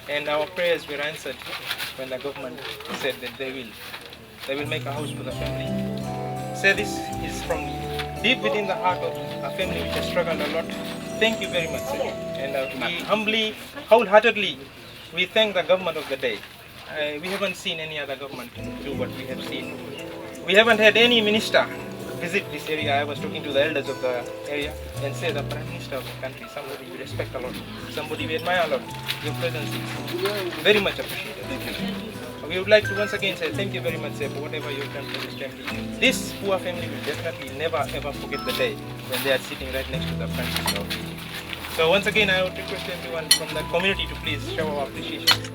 And our prayers were answered when the government said that they will make a house for the family. So this is from deep within the heart of a family which has struggled a lot. Thank you very much, sir. And we humbly, wholeheartedly, we thank the government of the day. We haven't seen any other government do what we have seen. We haven't had any minister visit this area. I was talking to the elders of the area and say the Prime Minister of the country, somebody we respect a lot, somebody we admire a lot. Your presence is very much appreciated. We would like to once again say thank you very much, sir, for whatever you've done for this family. This poor family will definitely never ever forget the day when they are sitting right next to the Prime Minister of Fiji. So once again, I would request everyone from the community to please show our appreciation.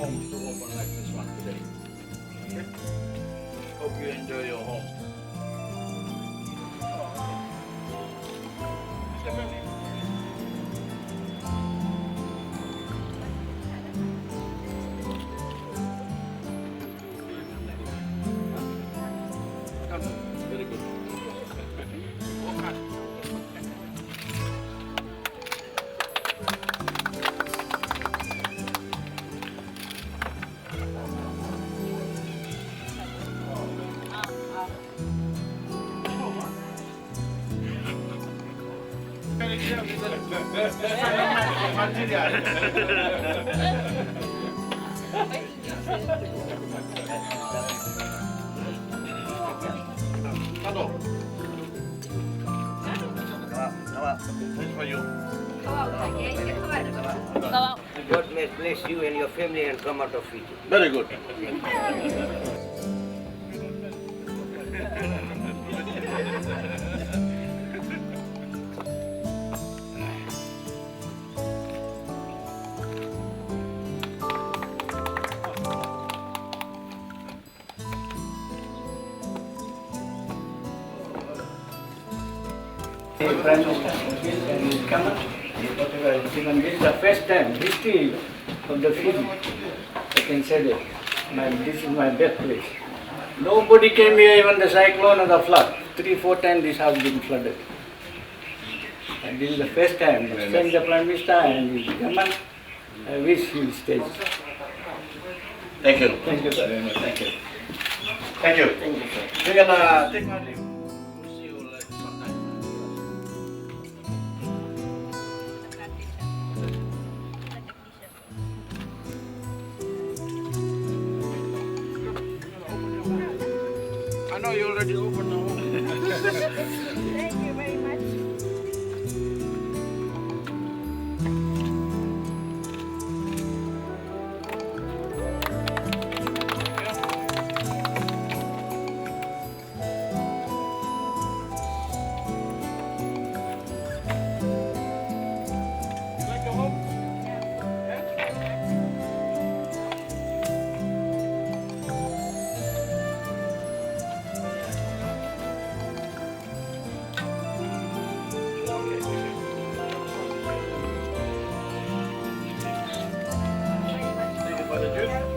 homes to open like this one today. Okay? Hope you enjoy your home. Very good. Commodore. This for you. God may bless you and your family and come out of Fiji. Very good. Prime Minister and his government, whatever is given, this is the first time history of the Fiji. I can say that this is my birthplace. Nobody came here, even the cyclone or the flood. 3-4 times this house been flooded. And this is the first time. Thank the Prime Minister and his government. I wish he will stay. Thank you. Thank you very much. Thank you. Thank you. Thank you, sir. We're gonna take my leave. We'll see you like sometime. I know you already opened the home. Thank you very much. You like your home? Thank you for the juice.